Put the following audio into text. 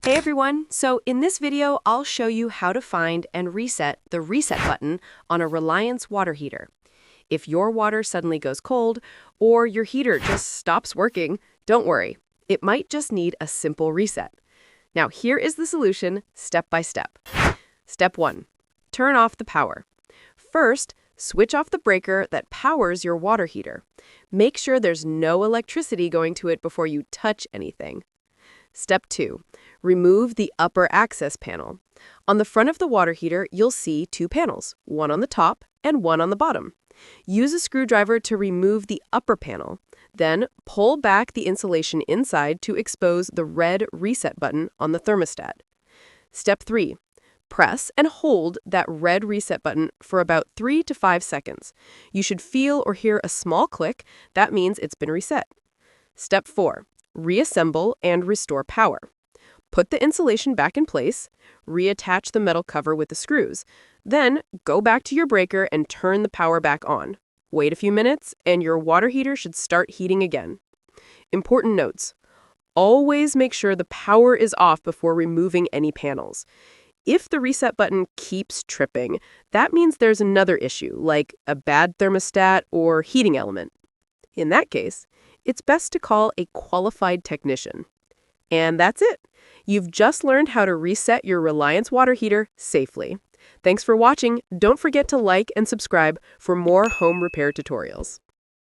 Hey everyone! So in this video, I'll show you how to find and reset the reset button on a Reliance water heater. If your water suddenly goes cold or your heater just stops working, don't worry. It might just need a simple reset. Now here is the solution step by step. Step 1. Turn off the power. First, switch off the breaker that powers your water heater. Make sure there's no electricity going to it before you touch anything. Step 2. Remove the upper access panel. On the front of the water heater, you'll see two panels, one on the top and one on the bottom. Use a screwdriver to remove the upper panel. Then, pull back the insulation inside to expose the red reset button on the thermostat. Step 3. Press and hold that red reset button for about 3 to 5 seconds. You should feel or hear a small click. That means it's been reset. Step 4. Reassemble and restore power. Put the insulation back in place, reattach the metal cover with the screws. Then, go back to your breaker and turn the power back on. Wait a few minutes, and your water heater should start heating again. Important notes. Always make sure the power is off before removing any panels. If the reset button keeps tripping, that means there's another issue, like a bad thermostat or heating element. In that case, it's best to call a qualified technician. And that's it. You've just learned how to reset your Reliance water heater safely. Thanks for watching. Don't forget to like and subscribe for more home repair tutorials.